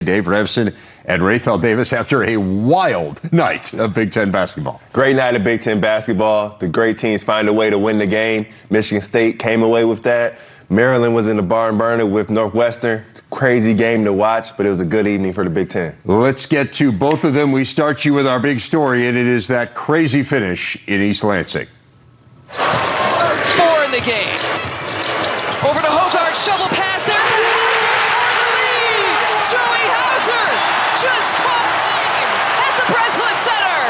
Dave Revson and Rayfeld Davis after a wild night of Big Ten basketball. Great night of Big Ten basketball. The great teams find a way to win the game. Michigan State came away with that. Maryland was in the barn burner with Northwestern. Crazy game to watch, but it was a good evening for the Big Ten. Let's get to both of them. We start you with our big story, and it is that crazy finish in East Lansing. 4 in the game. Over to Hogarth, shovel pass there. Joey Hauser just caught the game at the Breslin Center.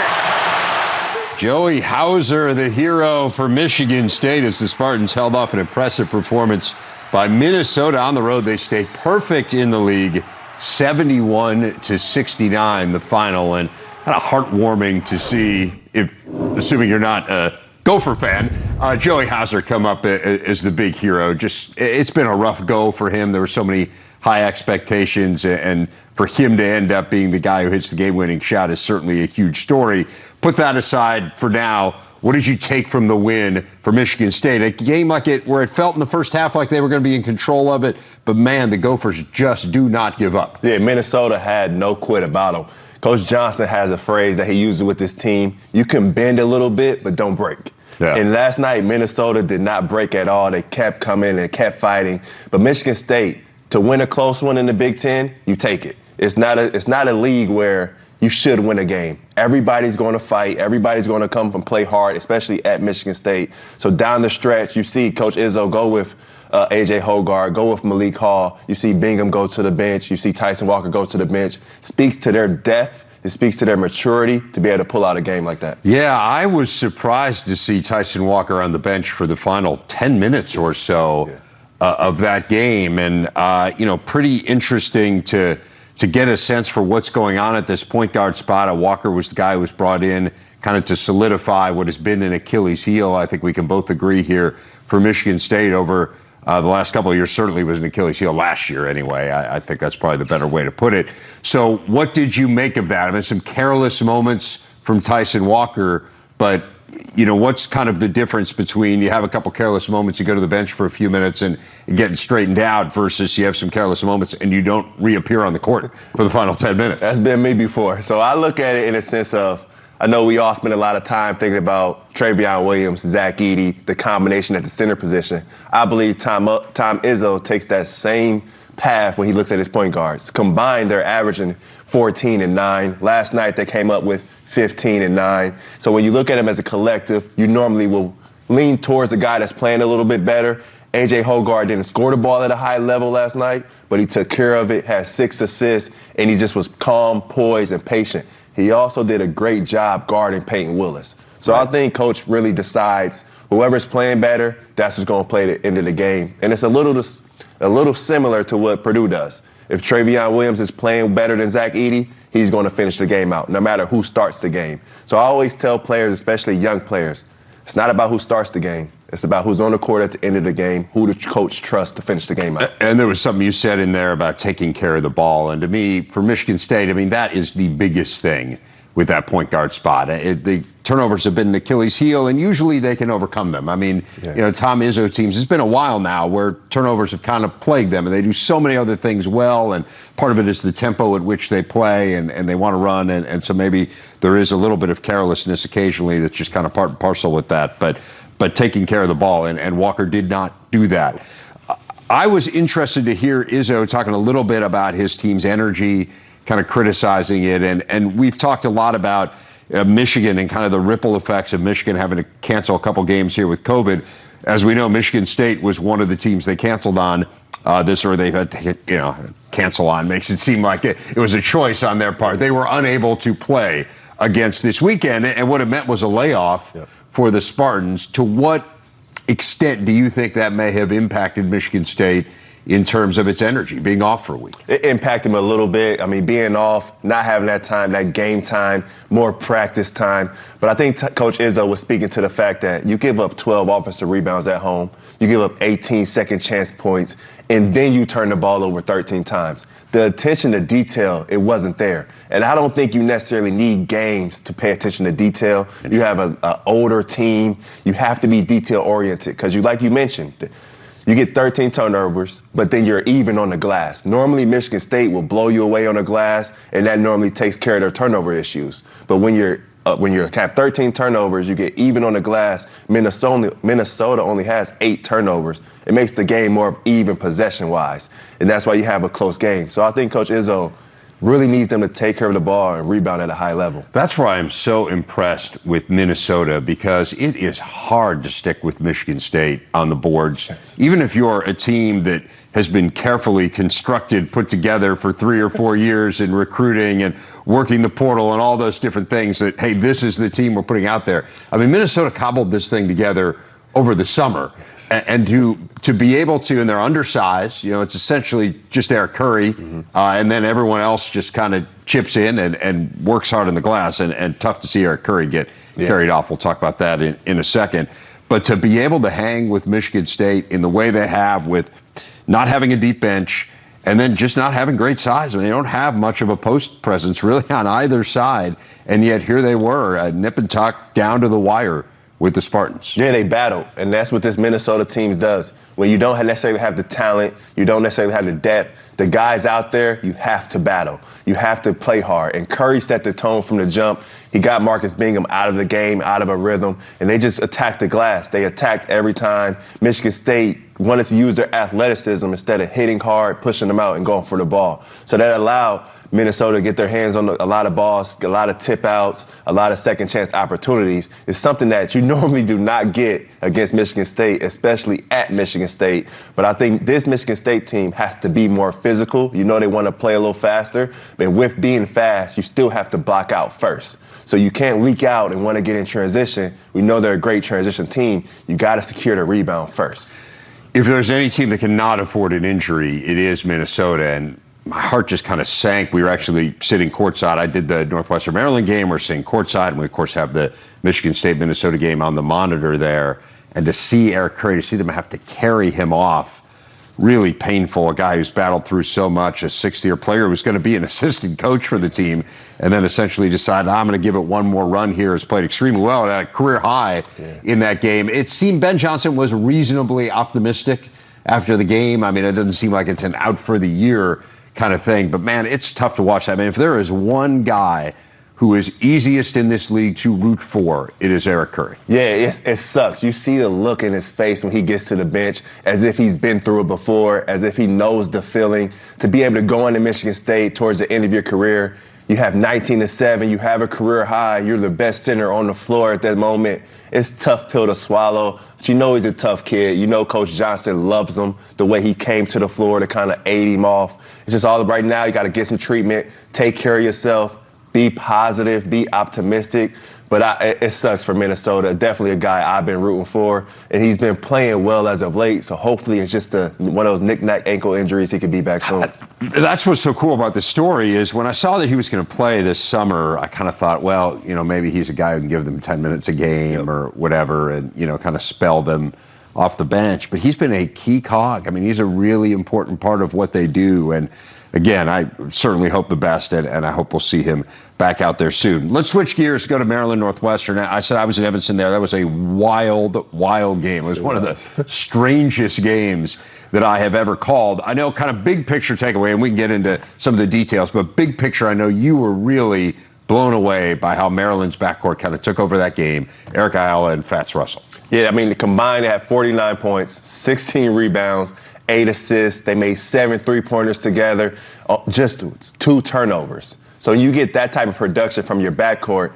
Joey Hauser, the hero for Michigan State, as the Spartans held off an impressive performance by Minnesota on the road. They stayed perfect in the league, 71-69, the final, and kind of heartwarming to see, if assuming you're not a Gopher fan, Joey Hauser come up as the big hero. Just, it's been a rough go for him. There were so many high expectations, and for him to end up being the guy who hits the game-winning shot is certainly a huge story. Put that aside for now. What did you take from the win for Michigan State? A game like it, where it felt in the first half like they were going to be in control of it, but man, the Gophers just do not give up. Yeah, Minnesota had no quit about them. Coach Johnson has a phrase that he uses with his team: you can bend a little bit, but don't break. Yeah. And last night, Minnesota did not break at all. They kept coming and kept fighting. But Michigan State, to win a close one in the Big Ten, you take it. It's not a league where you should win a game. Everybody's going to fight. Everybody's going to come and play hard, especially at Michigan State. So down the stretch, you see Coach Izzo go with A.J. Hogarth, go with Malik Hall. You see Bingham go to the bench. You see Tyson Walker go to the bench. Speaks to their depth. It speaks to their maturity to be able to pull out a game like that. Yeah, I was surprised to see Tyson Walker on the bench for the final 10 minutes or so of that game. And, pretty interesting to get a sense for what's going on at this point guard spot. Walker was the guy who was brought in kind of to solidify what has been an Achilles heel. I think we can both agree here for Michigan State over the last couple of years. Certainly was an Achilles heel last year anyway. I think that's probably the better way to put it. So what did you make of that? I mean, some careless moments from Tyson Walker, but what's kind of the difference between you have a couple careless moments, you go to the bench for a few minutes and getting straightened out, versus you have some careless moments and you don't reappear on the court for the final 10 minutes? That's been me before. So I look at it in a sense of, I know we all spend a lot of time thinking about Travion Williams, Zach Edey, the combination at the center position. I believe Tom Izzo takes that same path when he looks at his point guards. Combined, they're averaging 14 and 9. Last night, they came up with 15 and 9. So when you look at them as a collective, you normally will lean towards the guy that's playing a little bit better. A.J. Hogarth didn't score the ball at a high level last night, but he took care of it, had 6 assists, and he just was calm, poised, and patient. He also did a great job guarding Peyton Willis. So I think Coach really decides whoever's playing better, that's who's going to play the end of the game. And it's a little similar to what Purdue does. If Travion Williams is playing better than Zach Edey, he's going to finish the game out, no matter who starts the game. So I always tell players, especially young players, it's not about who starts the game. It's about who's on the court at the end of the game, who the coach trusts to finish the game out. And there was something you said in there about taking care of the ball. And to me, for Michigan State, I mean, that is the biggest thing with that point guard spot. The turnovers have been an Achilles heel, and usually they can overcome them. I mean, Tom Izzo teams, it's been a while now where turnovers have kind of plagued them, and they do so many other things well, and part of it is the tempo at which they play, and they want to run, and so maybe there is a little bit of carelessness occasionally that's just kind of part and parcel with that, but taking care of the ball, and Walker did not do that. I was interested to hear Izzo talking a little bit about his team's energy, kind of criticizing it, and we've talked a lot about Michigan and kind of the ripple effects of Michigan having to cancel a couple games here with COVID. As we know, Michigan State was one of the teams they canceled on they've had to cancel on. Makes it seem like it was a choice on their part. They were unable to play against this weekend, and what it meant was a layoff for the Spartans. To what extent do you think that may have impacted Michigan State in terms of its energy, being off for a week? It impacted him a little bit. I mean, being off, not having that time, that game time, more practice time. But I think Coach Izzo was speaking to the fact that you give up 12 offensive rebounds at home, you give up 18 second chance points, and then you turn the ball over 13 times. The attention to detail, it wasn't there. And I don't think you necessarily need games to pay attention to detail. You have an older team. You have to be detail-oriented because, like you mentioned, You get 13 turnovers, but then you're even on the glass. Normally, Michigan State will blow you away on the glass, and that normally takes care of their turnover issues. But when you have 13 turnovers, you get even on the glass. Minnesota only has 8 turnovers. It makes the game more even possession-wise, and that's why you have a close game. So I think Coach Izzo really needs them to take care of the ball and rebound at a high level. That's why I'm so impressed with Minnesota, because it is hard to stick with Michigan State on the boards. Yes. Even if you're a team that has been carefully constructed, put together for 3 or 4 years in recruiting and working the portal and all those different things that, hey, this is the team we're putting out there. I mean, Minnesota cobbled this thing together over the summer. And to be able to, and they're undersized, it's essentially just Eric Curry, and then everyone else just kind of chips in and works hard in the glass, and tough to see Eric Curry get carried off. We'll talk about that in a second. But to be able to hang with Michigan State in the way they have, with not having a deep bench and then just not having great size. I mean, they don't have much of a post presence really on either side, and yet here they were, nip and tuck, down to the wire with the Spartans. Yeah, they battled, and that's what this Minnesota team does. When you don't necessarily have the talent, you don't necessarily have the depth, the guys out there, you have to battle. You have to play hard. And Curry set the tone from the jump. He got Marcus Bingham out of the game, out of a rhythm, and they just attacked the glass. They attacked every time. Michigan State wanted to use their athleticism instead of hitting hard, pushing them out, and going for the ball. So that allowed Minnesota to get their hands on a lot of balls, a lot of tip outs, a lot of second chance opportunities. It's something that you normally do not get against Michigan State, especially at Michigan State. But I think this Michigan State team has to be more physical. They want to play a little faster, but with being fast, you still have to block out first. So you can't leak out and want to get in transition. We know they're a great transition team. You got to secure the rebound first. If there's any team that cannot afford an injury, it is Minnesota. And my heart just kind of sank. We were actually sitting courtside. I did the Northwestern Maryland game. We're sitting courtside, and we, of course, have the Michigan State-Minnesota game on the monitor there. And to see Eric Curry, to see them have to carry him off, really painful. A guy who's battled through so much, a sixth-year player who's going to be an assistant coach for the team, and then essentially decided, I'm going to give it one more run here, has played extremely well at a career high in that game. It seemed Ben Johnson was reasonably optimistic after the game. I mean, it doesn't seem like it's an out for the year kind of thing. But, man, it's tough to watch that. I mean, if there is one guy who is easiest in this league to root for, it is Eric Curry. Yeah, it sucks. You see the look in his face when he gets to the bench, as if he's been through it before, as if he knows the feeling. To be able to go into Michigan State towards the end of your career, you have 19-7, you have a career high, you're the best center on the floor at that moment. It's a tough pill to swallow, but he's a tough kid. Coach Johnson loves him, the way he came to the floor to kind of aid him off. It's just all right now, you got to get some treatment, take care of yourself, be positive, be optimistic. But it sucks for Minnesota. Definitely a guy I've been rooting for, and he's been playing well as of late. So hopefully it's just one of those knick-knack ankle injuries. He could be back soon. That's what's so cool about this story is when I saw that he was going to play this summer, I kind of thought, well, maybe he's a guy who can give them 10 minutes a game or whatever and, kind of spell them off the bench. But he's been a key cog. I mean, he's a really important part of what they do. And again, I certainly hope the best, and I hope we'll see him back out there soon. Let's switch gears, go to Maryland Northwestern. I said I was in Evanston there. That was a wild, wild game. It was one of the strangest games that I have ever called. I know kind of big picture takeaway, and we can get into some of the details, but big picture, I know you were really blown away by how Maryland's backcourt kind of took over that game, Eric Ayala and Fats Russell. Yeah, I mean, combined, they had 49 points, 16 rebounds, 8 assists. They made 7 3-pointers together, just 2 turnovers. So you get that type of production from your backcourt,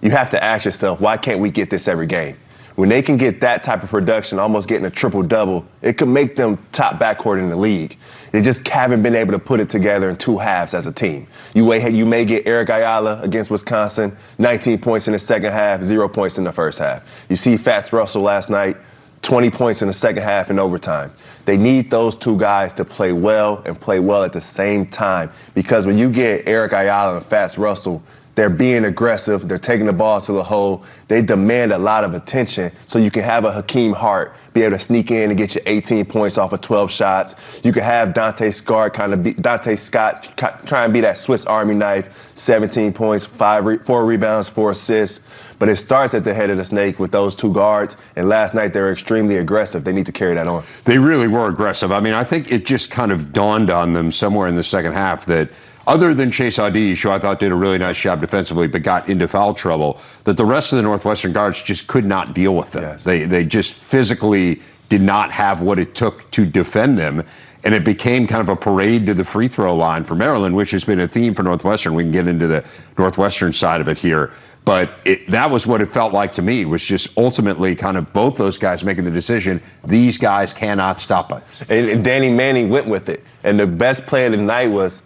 you have to ask yourself, why can't we get this every game? When they can get that type of production, almost getting a triple-double, it could make them top backcourt in the league. They just haven't been able to put it together in 2 halves as a team. You may get Eric Ayala against Wisconsin, 19 points in the second half, 0 points in the first half. You see Fats Russell last night, 20 points in the second half in overtime. They need those 2 guys to play well and play well at the same time, because when you get Eric Ayala and Fats Russell They're being aggressive. They're taking the ball to the hole. They demand a lot of attention. So you can have a Hakeem Hart be able to sneak in and get you 18 points off of 12 shots. You can have Dante Scott try and be that Swiss Army knife, 17 points, 4 rebounds, 4 assists. But it starts at the head of the snake with those two guards. And last night they were extremely aggressive. They need to carry that on. They really were aggressive. I mean, I think it just kind of dawned on them somewhere in the second half that other than Chase Audige, who I thought did a really nice job defensively but got into foul trouble, that the rest of the Northwestern guards just could not deal with them. Yes. They just physically did not have what it took to defend them. And it became kind of a parade to the free throw line for Maryland, which has been a theme for Northwestern. We can get into the Northwestern side of it here. But that was what it felt like to me, was just ultimately kind of both those guys making the decision, these guys cannot stop us. And Danny Manning went with it. And the best play of the night was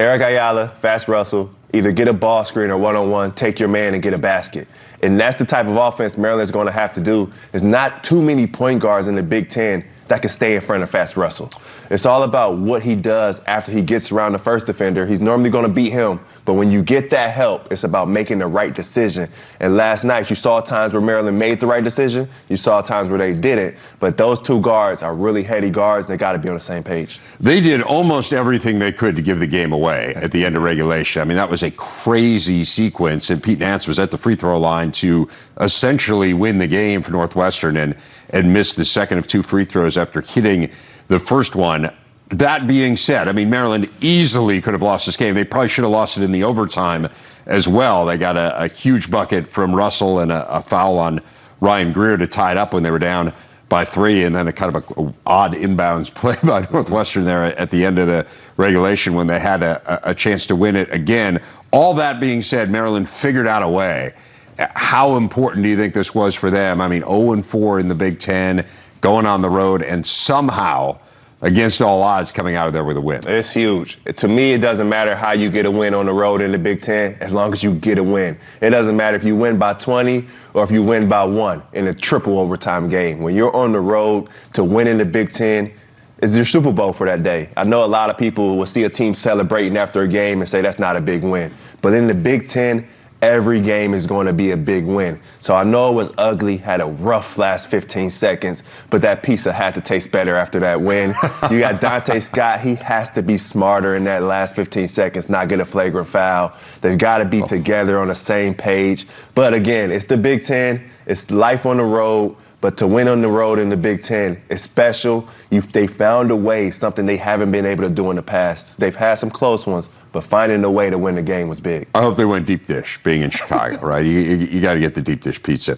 Eric Ayala, Fast Russell, either get a ball screen or one-on-one, take your man and get a basket. And that's the type of offense Maryland's going to have to do. There's not too many point guards in the Big Ten that can stay in front of Fast Russell. It's all about what he does after he gets around the first defender. He's normally going to beat him, but when you get that help, it's about making the right decision. And last night, you saw times where Maryland made the right decision. You saw times where they didn't. But those two guards are really heady guards. They got to be on the same page. They did almost everything they could to give the game away at the end of regulation. I mean, that was a crazy sequence, and Pete Nance was at the free throw line to essentially win the game for Northwestern and missed the second of 2 free throws after hitting the first one. That being said, I mean, Maryland easily could have lost this game. They probably should have lost it in the overtime as well. They got a huge bucket from Russell and a foul on Ryan Greer to tie it up when they were down by 3, and then a kind of a odd inbounds play by Northwestern there at the end of the regulation when they had a chance to win it again. All that being said, Maryland figured out a way. How important do you think this was for them? I mean, 0-4 in the Big Ten, going on the road, and somehow, against all odds, coming out of there with a win. It's huge. To me, it doesn't matter how you get a win on the road in the Big Ten, as long as you get a win. It doesn't matter if you win by 20 or if you win by 1 in a triple overtime game. When you're on the road to win in the Big Ten, it's your Super Bowl for that day. I know a lot of people will see a team celebrating after a game and say that's not a big win. But in the Big Ten, every game is going to be a big win. So I know it was ugly, had a rough last 15 seconds, but that pizza had to taste better after that win. You got Dante Scott. He has to be smarter in that last 15 seconds, not get a flagrant foul. They've got to be together on the same page. But again, it's the Big Ten. It's life on the road. But to win on the road in the Big Ten is special. They found a way, something they haven't been able to do in the past. They've had some close ones, but finding a way to win the game was big. I hope they went deep dish, being in Chicago, right? You got to get the deep dish pizza.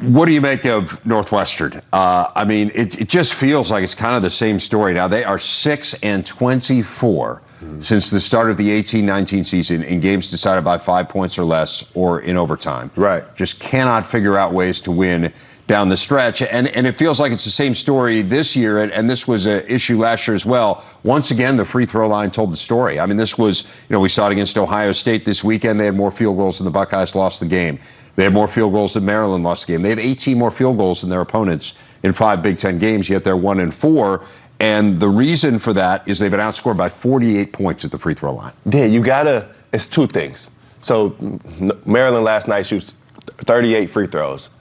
What do you make of Northwestern? I mean, it just feels like it's kind of the same story now. They are 6-24 since the start of the 18-19 season in games decided by 5 points or less or in overtime. Right. Just cannot figure out ways to win down the stretch. And it feels like it's the same story this year, and this was an issue last year as well. Once again, the free throw line told the story. I mean, this was, we saw it against Ohio State this weekend. They had more field goals than the Buckeyes, lost the game. They had more field goals than Maryland, lost the game. They have 18 more field goals than their opponents in 5 Big Ten games, yet they're 1-4. And the reason for that is they've been outscored by 48 points at the free throw line. Yeah, it's 2 things. So Maryland last night shoots 38 free throws.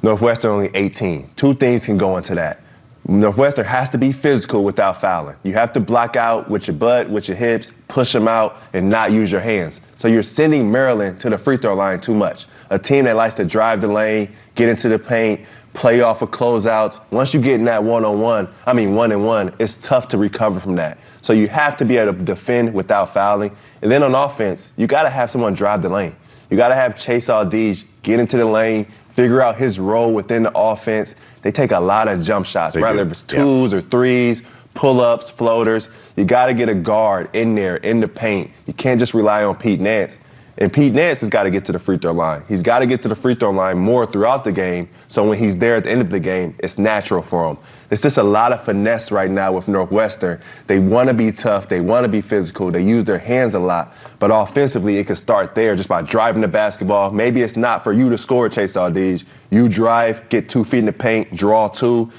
Northwestern only 18. 2 things can go into that. Northwestern has to be physical without fouling. You have to block out with your butt, with your hips, push them out, and not use your hands. So you're sending Maryland to the free throw line too much. A team that likes to drive the lane, get into the paint, play off of closeouts. Once you get in that 1-on-1, it's tough to recover from that. So you have to be able to defend without fouling. And then on offense, you got to have someone drive the lane. You got to have Chase Audige get into the lane, figure out his role within the offense. They take a lot of jump shots, whether it's 2s or 3s, pull-ups, floaters. You got to get a guard in there, in the paint. You can't just rely on Pete Nance. And Pete Nance has got to get to the free throw line. He's got to get to the free throw line more throughout the game, so when he's there at the end of the game, it's natural for him. It's just a lot of finesse right now with Northwestern. They want to be tough. They want to be physical. They use their hands a lot. But offensively, it could start there just by driving the basketball. Maybe it's not for you to score, Chase Audige. You drive, get 2 feet in the paint, draw 2,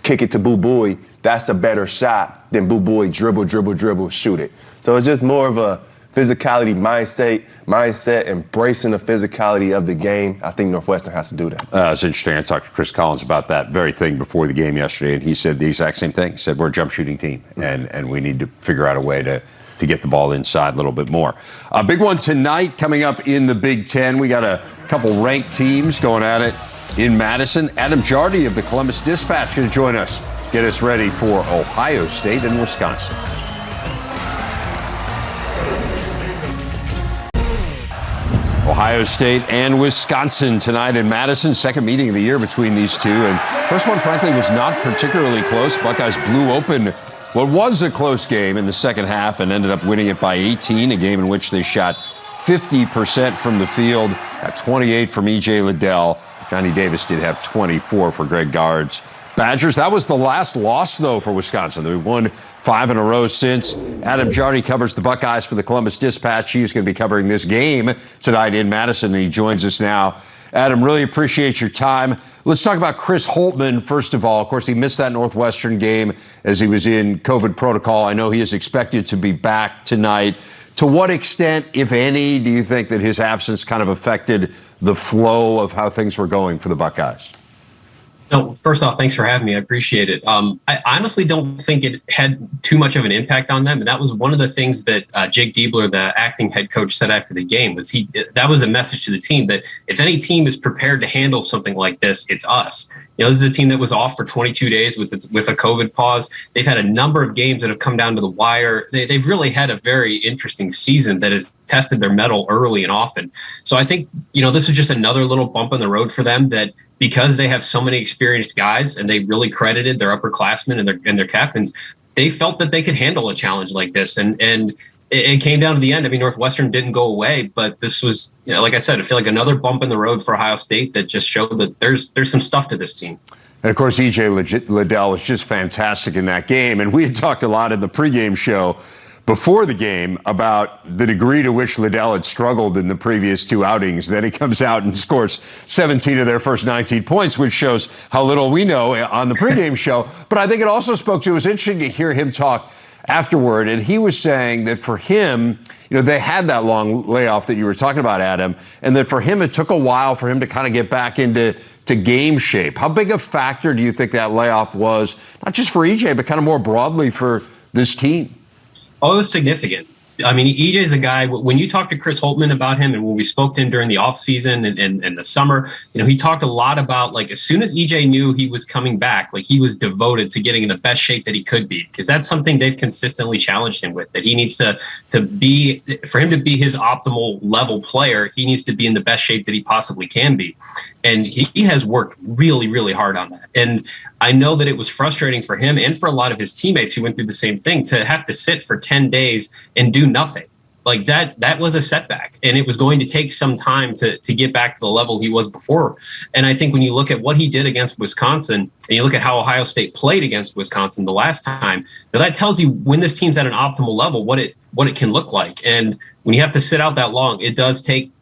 kick it to Boo Buie. That's a better shot than Boo Buie dribble, shoot it. So it's just more of a physicality mindset, embracing the physicality of the game. I think Northwestern has to do that. It's interesting. I talked to Chris Collins about that very thing before the game yesterday, and he said the exact same thing. He said, we're a jump shooting team, and we need to figure out a way to get the ball inside a little bit more. A big one tonight coming up in the Big Ten. We got a couple ranked teams going at it in Madison. Adam Jardy of the Columbus Dispatch going to join us, get us ready for Ohio State and Wisconsin. Ohio State and Wisconsin tonight in Madison. Second meeting of the year between these two. And first one, frankly, was not particularly close. Buckeyes blew open what was a close game in the second half and ended up winning it by 18, a game in which they shot 50% from the field, at 28 from E.J. Liddell. Johnny Davis did have 24 for Greg Gard's Badgers. That was the last loss, though, for Wisconsin. They've won 5 in a row since. Adam Jardy covers the Buckeyes for the Columbus Dispatch. He's going to be covering this game tonight in Madison, and he joins us now. Adam, really appreciate your time. Let's talk about Chris Holtmann, first of all. Of course, he missed that Northwestern game as he was in COVID protocol. I know he is expected to be back tonight. To what extent, if any, do you think that his absence kind of affected the flow of how things were going for the Buckeyes? No, first off, thanks for having me. I appreciate it. I honestly don't think it had too much of an impact on them. And that was one of the things that Jake Diebler, the acting head coach, said after the game, was that was a message to the team that if any team is prepared to handle something like this, it's us. This is a team that was off for 22 days with a COVID pause. They've had a number of games that have come down to the wire. They've really had a very interesting season that has tested their mettle early and often. So I think, this was just another little bump in the road for them that, because they have so many experienced guys and they really credited their upperclassmen and their captains, they felt that they could handle a challenge like this. And it came down to the end. I mean, Northwestern didn't go away, but this was, like I said, I feel like another bump in the road for Ohio State that just showed that there's some stuff to this team. And of course, E.J. Liddell was just fantastic in that game. And we had talked a lot in the pregame show before the game about the degree to which Liddell had struggled in the previous 2 outings. Then he comes out and scores 17 of their first 19 points, which shows how little we know on the pregame show. But I think it also spoke to, it was interesting to hear him talk afterward. And he was saying that for him, they had that long layoff that you were talking about, Adam, and that for him, it took a while for him to kind of get back into game shape. How big a factor do you think that layoff was, not just for EJ, but kind of more broadly for this team? Oh, it was significant. I mean, EJ's a guy, when you talk to Chris Holtmann about him and when we spoke to him during the offseason and the summer, he talked a lot about, like, as soon as EJ knew he was coming back, like, he was devoted to getting in the best shape that he could be, because that's something they've consistently challenged him with, that he needs to be, for him to be his optimal level player, he needs to be in the best shape that he possibly can be. And he has worked really, really hard on that. And I know that it was frustrating for him and for a lot of his teammates who went through the same thing to have to sit for 10 days and do nothing. Like that was a setback. And it was going to take some time to get back to the level he was before. And I think when you look at what he did against Wisconsin and you look at how Ohio State played against Wisconsin the last time, that tells you when this team's at an optimal level, what it can look like. And when you have to sit out that long, it does take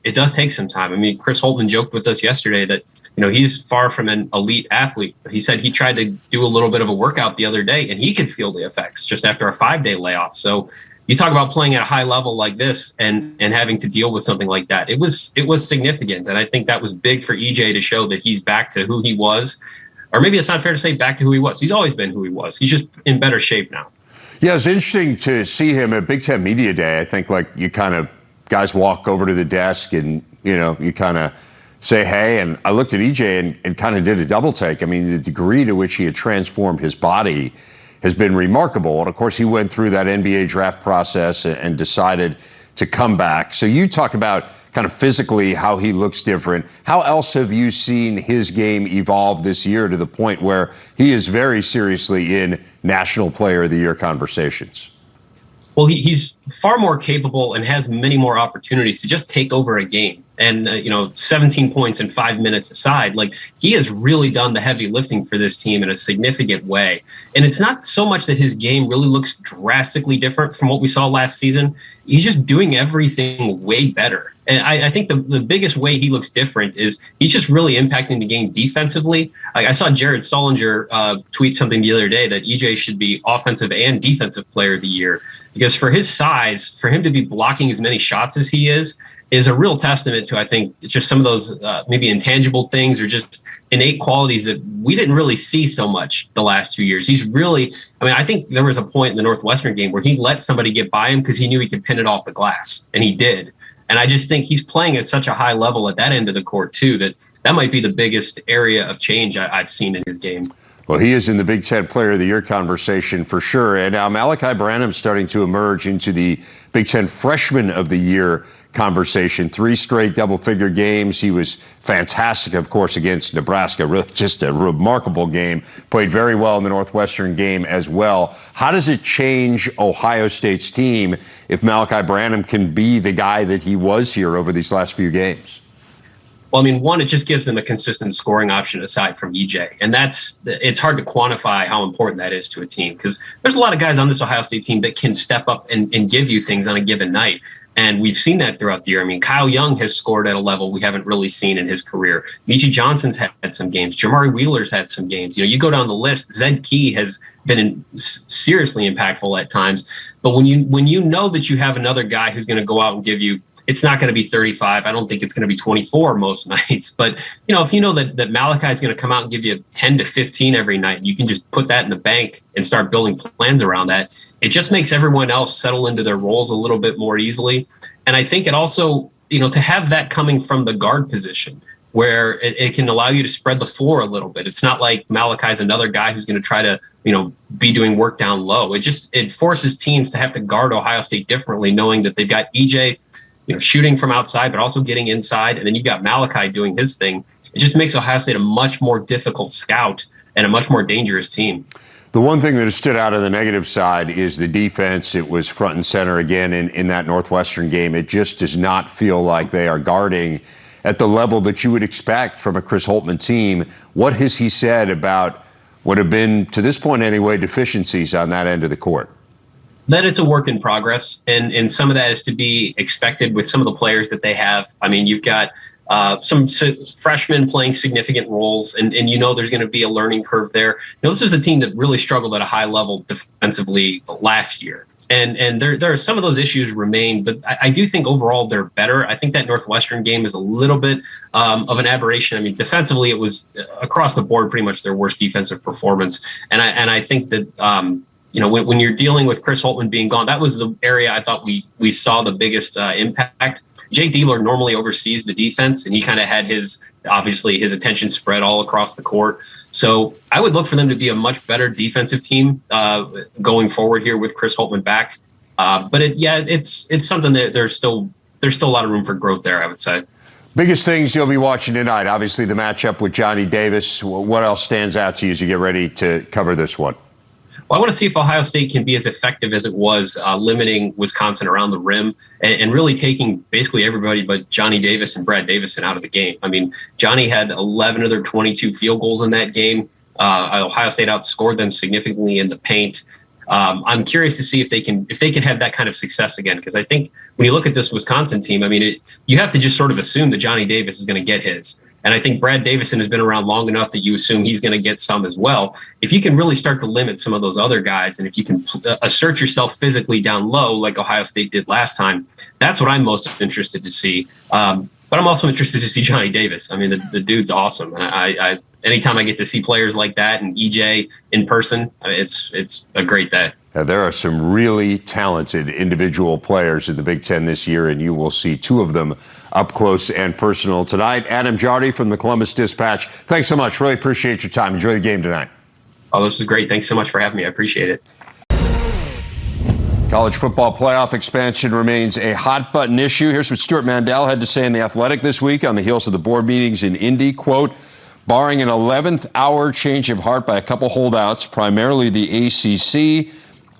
some time. I mean, Chris Holtmann joked with us yesterday that, he's far from an elite athlete, but he said he tried to do a little bit of a workout the other day and he could feel the effects just after a 5-day layoff. So you talk about playing at a high level like this and having to deal with something like that. It was significant. And I think that was big for EJ to show that he's back to who he was, or maybe it's not fair to say back to who he was. He's always been who he was. He's just in better shape now. Yeah, it's interesting to see him at Big Ten Media Day. I think, like, you kind of guys walk over to the desk and, you kind of say, hey, and I looked at EJ and kind of did a double take. I mean, the degree to which he had transformed his body has been remarkable. And of course, he went through that NBA draft process and decided to come back. So you talked about kind of physically how he looks different. How else have you seen his game evolve this year to the point where he is very seriously in National Player of the Year conversations? Well, he's far more capable and has many more opportunities to just take over a game. and 17 points in 5 minutes aside, like, he has really done the heavy lifting for this team in a significant way. And it's not so much that his game really looks drastically different from what we saw last season. He's just doing everything way better. And I think the biggest way he looks different is he's just really impacting the game defensively. Like, I saw Jared Sullinger tweet something the other day that EJ should be offensive and defensive player of the year, because for his size, for him to be blocking as many shots as he is a real testament to, I think, just some of those maybe intangible things or just innate qualities that we didn't really see so much the last 2 years. He's really, I think there was a point in the Northwestern game where he let somebody get by him because he knew he could pin it off the glass, and he did. And I just think he's playing at such a high level at that end of the court, too, that might be the biggest area of change I've seen in his game. Well, he is in the Big Ten Player of the Year conversation for sure. And now Malachi Branham's starting to emerge into the Big Ten Freshman of the Year conversation. 3 straight double-figure games. He was fantastic, of course, against Nebraska. Really just a remarkable game. Played very well in the Northwestern game as well. How does it change Ohio State's team if Malachi Branham can be the guy that he was here over these last few games? Well, one, it just gives them a consistent scoring option aside from EJ. And it's hard to quantify how important that is to a team, because there's a lot of guys on this Ohio State team that can step up and give you things on a given night. And we've seen that throughout the year. Kyle Young has scored at a level we haven't really seen in his career. Michi Johnson's had some games. Jamari Wheeler's had some games. You go down the list, Zed Key has been seriously impactful at times. But when you know that you have another guy who's going to go out and give you, it's not going to be 35. I don't think it's going to be 24 most nights. But, if you know that Malachi is going to come out and give you 10 to 15 every night, and you can just put that in the bank and start building plans around that, it just makes everyone else settle into their roles a little bit more easily. And I think it also, to have that coming from the guard position, where it can allow you to spread the floor a little bit. It's not like Malachi's another guy who's going to try to, be doing work down low. It forces teams to have to guard Ohio State differently, knowing that they've got EJ, shooting from outside, but also getting inside. And then you've got Malachi doing his thing. It just makes Ohio State a much more difficult scout and a much more dangerous team. The one thing that has stood out on the negative side is the defense. It was front and center again in that Northwestern game. It just does not feel like they are guarding at the level that you would expect from a Chris Holtmann team. What has he said about what have been, to this point anyway, deficiencies on that end of the court? That it's a work in progress, and some of that is to be expected with some of the players that they have. You've got some freshmen playing significant roles, and there's going to be a learning curve there. This was a team that really struggled at a high level defensively last year, and there are some of those issues remain, but I do think overall they're better. I think that Northwestern game is a little bit of an aberration. Defensively, it was across the board pretty much their worst defensive performance, and I think that. When you're dealing with Chris Holtmann being gone, that was the area I thought we saw the biggest impact. Jake Diebler normally oversees the defense, and he kind of had his attention spread all across the court. So I would look for them to be a much better defensive team going forward here with Chris Holtmann back. But it's something that there's still a lot of room for growth there, I would say. Biggest things you'll be watching tonight, obviously the matchup with Johnny Davis. What else stands out to you as you get ready to cover this one? Well, I want to see if Ohio State can be as effective as it was limiting Wisconsin around the rim and really taking basically everybody but Johnny Davis and Brad Davison out of the game. Johnny had 11 of their 22 field goals in that game. Ohio State outscored them significantly in the paint. I'm curious to see if they can have that kind of success again, because I think when you look at this Wisconsin team, you have to just sort of assume that Johnny Davis is going to get his. And I think Brad Davison has been around long enough that you assume he's going to get some as well. If you can really start to limit some of those other guys, and if you can assert yourself physically down low like Ohio State did last time, that's what I'm most interested to see. But I'm also interested to see Johnny Davis. The dude's awesome. Anytime I get to see players like that and EJ in person, it's a great day. There are some really talented individual players in the Big Ten this year, and you will see 2 of them up close and personal tonight. Adam Jardy from the Columbus Dispatch, thanks so much. Really appreciate your time. Enjoy the game tonight. Oh, this was great. Thanks so much for having me. I appreciate it. College football playoff expansion remains a hot-button issue. Here's what Stewart Mandel had to say in The Athletic this week on the heels of the board meetings in Indy. Quote, barring an 11th hour change of heart by a couple holdouts, primarily the ACC,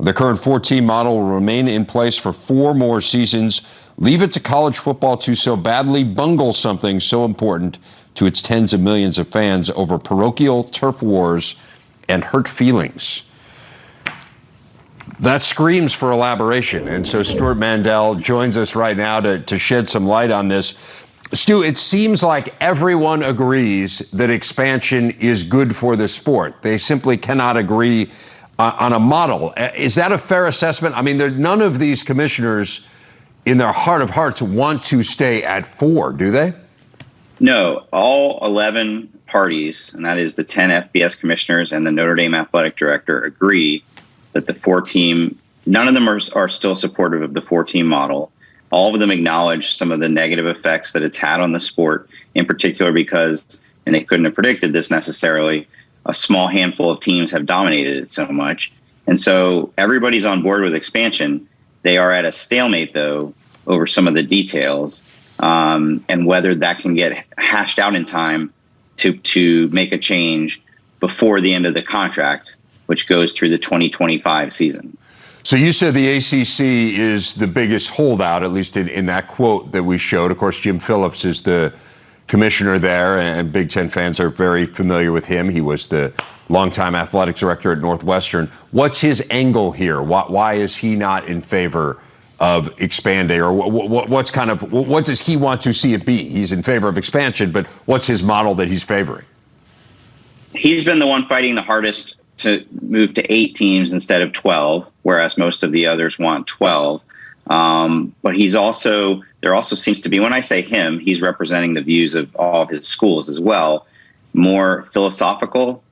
The current 4-team model will remain in place for 4 more seasons. Leave it to college football to so badly bungle something so important to its tens of millions of fans over parochial turf wars and hurt feelings. That screams for elaboration. And so Stewart Mandel joins us right now to shed some light on this. Stu, it seems like everyone agrees that expansion is good for the sport. They simply cannot agree on a model. Is that a fair assessment? I mean, none of these commissioners in their heart of hearts want to stay at 4, do they? No, all 11 parties, and that is the 10 FBS commissioners and the Notre Dame athletic director, agree that the 4-team, none of them are still supportive of the 4-team model. All of them acknowledge some of the negative effects that it's had on the sport, in particular because, and they couldn't have predicted this necessarily, a small handful of teams have dominated it so much. And so everybody's on board with expansion. They are at a stalemate, though, over some of the details and whether that can get hashed out in time to make a change before the end of the contract, which goes through the 2025 season. So you said the ACC is the biggest holdout, at least in that quote that we showed. Of course, Jim Phillips is the commissioner there, and Big Ten fans are very familiar with him. He was the longtime athletics director at Northwestern. What's his angle here? Why is he not in favor of expanding, or what does he want to see it be? He's in favor of expansion, but what's his model that he's favoring? He's been the one fighting the hardest to move to 8 teams instead of 12, whereas most of the others want 12. But there also seems to be, when I say him, he's representing the views of all of his schools as well, more philosophical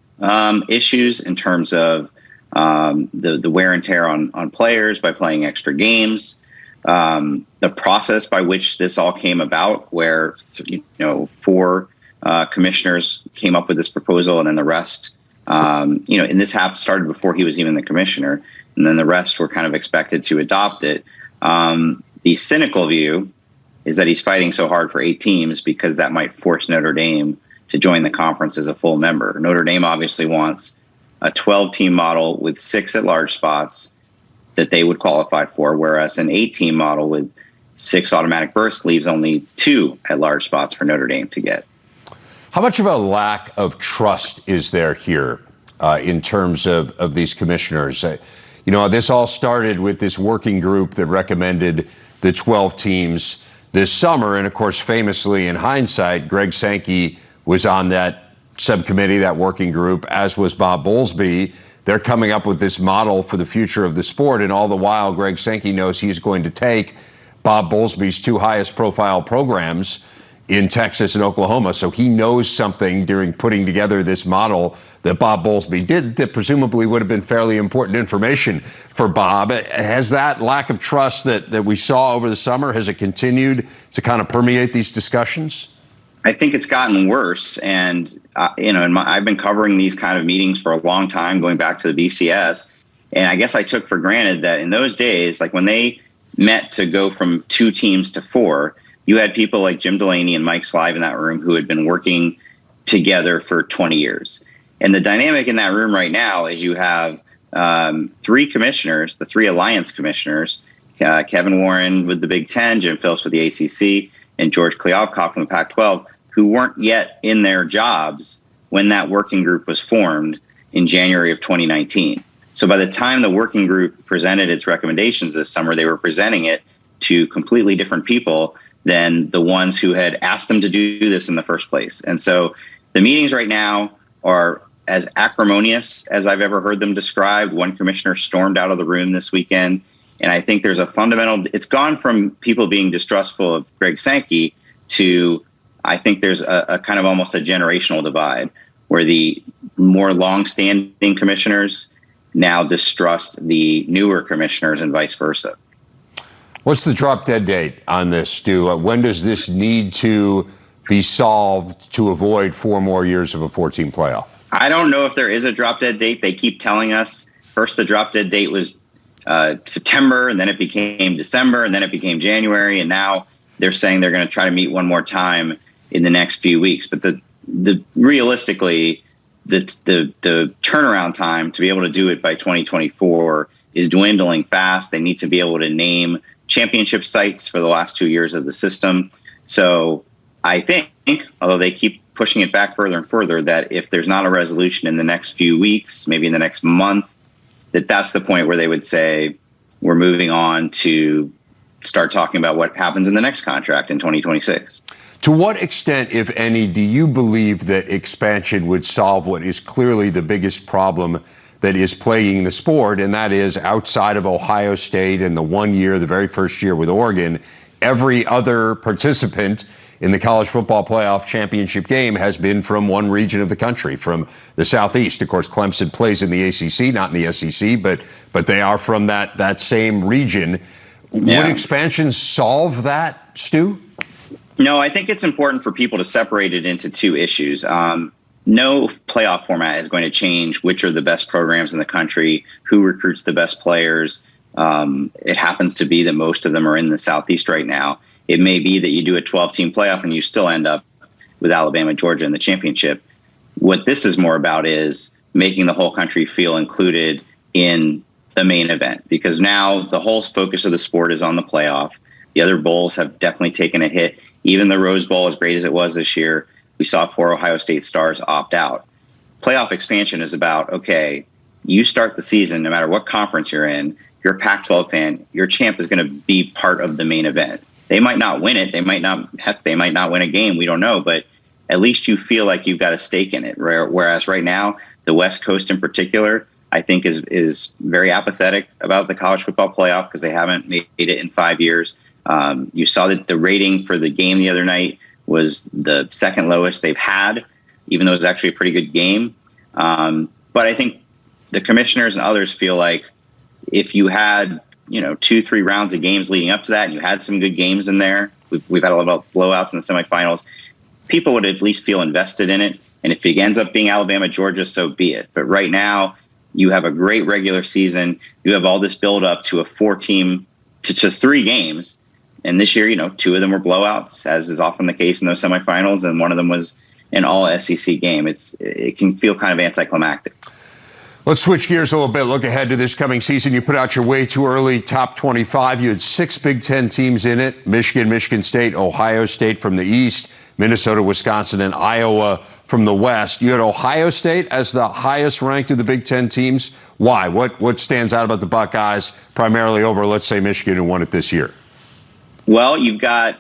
issues in terms of the wear and tear on players by playing extra games, the process by which this all came about, where 4 commissioners came up with this proposal, and then the rest, and this started before he was even the commissioner, and then the rest were kind of expected to adopt it. The cynical view is that he's fighting so hard for 8 teams because that might force Notre Dame to join the conference as a full member. Notre Dame obviously wants a 12-team model with 6 at-large spots that they would qualify for, whereas an 8-team model with 6 automatic berths leaves only 2 at-large spots for Notre Dame to get. How much of a lack of trust is there here in terms of these commissioners? This all started with this working group that recommended the 12 teams this summer. And of course, famously in hindsight, Greg Sankey was on that subcommittee, that working group, as was Bob Bowlesby. They're coming up with this model for the future of the sport. And all the while, Greg Sankey knows he's going to take Bob Bowlesby's 2 highest profile programs in Texas and Oklahoma. So he knows something during putting together this model that Bob Bowlesby did that presumably would have been fairly important information for Bob. Has that lack of trust that we saw over the summer, has it continued to kind of permeate these discussions? I think it's gotten worse. And, I've been covering these kind of meetings for a long time, going back to the BCS. And I guess I took for granted that in those days, like when they met to go from 2 teams to 4, you had people like Jim Delaney and Mike Slive in that room who had been working together for 20 years. And the dynamic in that room right now is you have 3 commissioners, the 3 alliance commissioners, Kevin Warren with the Big Ten, Jim Phillips with the ACC, and George Kliavkoff from the Pac-12, who weren't yet in their jobs when that working group was formed in January of 2019. So by the time the working group presented its recommendations this summer, they were presenting it to completely different people than the ones who had asked them to do this in the first place. And so the meetings right now are as acrimonious as I've ever heard them described. One commissioner stormed out of the room this weekend. And I think there's a fundamental, it's gone from people being distrustful of Greg Sankey to, I think there's a kind of almost a generational divide where the more long-standing commissioners now distrust the newer commissioners and vice versa. What's the drop-dead date on this, Stu? When does this need to be solved to avoid 4 more years of a 14 playoff? I don't know if there is a drop-dead date. They keep telling us first the drop-dead date was September, and then it became December, and then it became January, and now they're saying they're going to try to meet one more time in the next few weeks. But realistically, the turnaround time to be able to do it by 2024 is dwindling fast. They need to be able to name championship sites for the last 2 years of the system. So I think, although they keep pushing it back further and further, that if there's not a resolution in the next few weeks, maybe in the next month, that's the point where they would say, we're moving on to start talking about what happens in the next contract in 2026. To what extent, if any, do you believe that expansion would solve what is clearly the biggest problem that is plaguing the sport, and that is outside of Ohio State and the very first year with Oregon, every other participant in the college football playoff championship game has been from one region of the country, from the Southeast. Of course, Clemson plays in the ACC, not in the SEC, but they are from that same region. Yeah. Would expansion solve that, Stu? No, I think it's important for people to separate it into two issues. No playoff format is going to change which are the best programs in the country, who recruits the best players. It happens to be that most of them are in the Southeast right now. It may be that you do a 12-team playoff and you still end up with Alabama, Georgia in the championship. What this is more about is making the whole country feel included in the main event, because now the whole focus of the sport is on the playoff. The other bowls have definitely taken a hit. Even the Rose Bowl, as great as it was this year, we saw 4 Ohio State stars opt out. Playoff expansion is about, okay, you start the season, no matter what conference you're in, you're a Pac-12 fan, your champ is going to be part of the main event. They might not win it. They might not win a game. We don't know, but at least you feel like you've got a stake in it. Whereas right now, the West Coast in particular, I think is very apathetic about the college football playoff because they haven't made it in 5 years. You saw that the rating for the game the other night was the second lowest they've had, even though it was actually a pretty good game. But I think the commissioners and others feel like if you had 2-3 rounds of games leading up to that, and you had some good games in there, we've had a lot of blowouts in the semifinals, people would at least feel invested in it. And if it ends up being Alabama, Georgia, so be it. But right now, you have a great regular season. You have all this build up to a 4-team to 3 games. And this year, 2 of them were blowouts, as is often the case in those semifinals, and one of them was an all SEC game. It can feel kind of anticlimactic. Let's switch gears a little bit. Look ahead to this coming season. You put out your way too early top 25. You had 6 Big Ten teams in it: Michigan, Michigan State, Ohio State from the East, Minnesota, Wisconsin, and Iowa from the West. You had Ohio State as the highest ranked of the Big Ten teams. Why? What stands out about the Buckeyes primarily over, let's say, Michigan, who won it this year? Well, you've got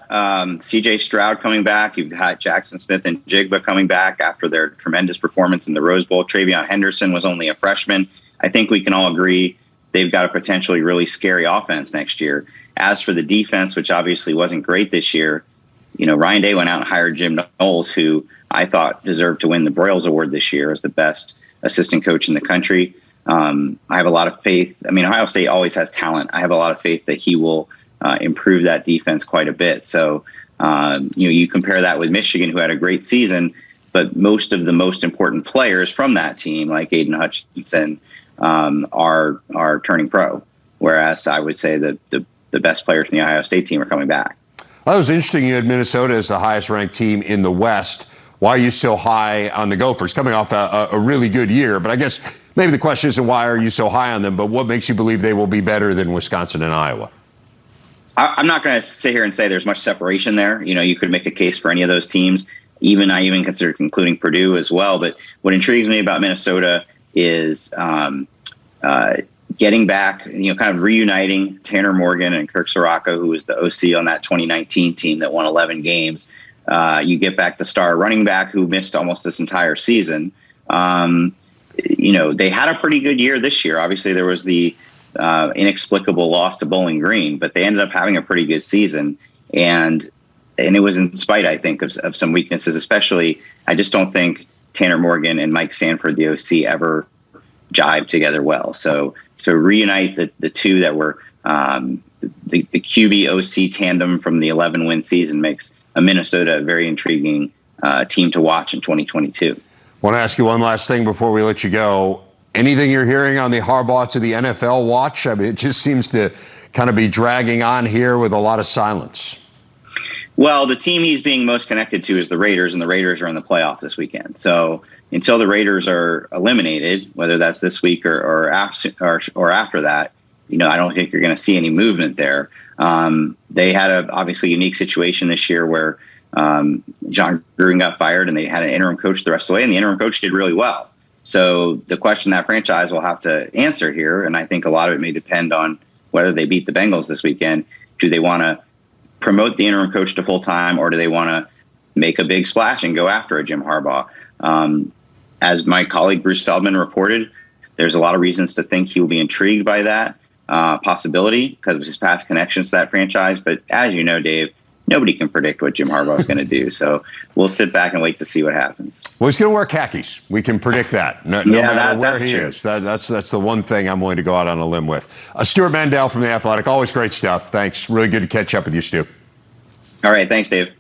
C.J. Stroud coming back. You've got Jackson Smith and Jigba coming back after their tremendous performance in the Rose Bowl. Travion Henderson was only a freshman. I think we can all agree they've got a potentially really scary offense next year. As for the defense, which obviously wasn't great this year, Ryan Day went out and hired Jim Knowles, who I thought deserved to win the Broyles Award this year as the best assistant coach in the country. I have a lot of faith. Ohio State always has talent. I have a lot of faith that he will improve that defense quite a bit. So, you compare that with Michigan, who had a great season, but most of the most important players from that team, like Aiden Hutchinson, are turning pro. Whereas I would say that the best players from the Ohio State team are coming back. Well, that was interesting. You had Minnesota as the highest ranked team in the West. Why are you so high on the Gophers? Coming off a really good year, but I guess maybe the question isn't why are you so high on them, but what makes you believe they will be better than Wisconsin and Iowa? I'm not going to sit here and say there's much separation there. You could make a case for any of those teams. I even consider including Purdue as well. But what intrigues me about Minnesota is getting back, kind of reuniting Tanner Morgan and Kirk Soraka, who was the OC on that 2019 team that won 11 games. You get back the star running back who missed almost this entire season. They had a pretty good year this year. Obviously, there was the inexplicable loss to Bowling Green, but they ended up having a pretty good season. And it was in spite, I think, of some weaknesses, especially I just don't think Tanner Morgan and Mike Sanford, the OC, ever jive together well. So to reunite the two that were the QB OC tandem from the 11-win season makes Minnesota a very intriguing team to watch in 2022. I want to ask you one last thing before we let you go. Anything you're hearing on the Harbaugh to the NFL watch? It just seems to kind of be dragging on here with a lot of silence. Well, the team he's being most connected to is the Raiders, and the Raiders are in the playoff this weekend. So until the Raiders are eliminated, whether that's this week or after that, I don't think you're going to see any movement there. They had a obviously unique situation this year where John Gruden got fired and they had an interim coach the rest of the way, and the interim coach did really well. So the question that franchise will have to answer here, and I think a lot of it may depend on whether they beat the Bengals this weekend. Do they want to promote the interim coach to full-time, or do they want to make a big splash and go after a Jim Harbaugh? As my colleague Bruce Feldman reported, there's a lot of reasons to think he will be intrigued by that possibility because of his past connections to that franchise. But as you know, Dave, nobody can predict what Jim Harbaugh is going to do. So we'll sit back and wait to see what happens. Well, he's going to wear khakis. We can predict that. No matter where he is. That's the one thing I'm willing to go out on a limb with. Stewart Mandel from The Athletic. Always great stuff. Thanks. Really good to catch up with you, Stu. All right. Thanks, Dave.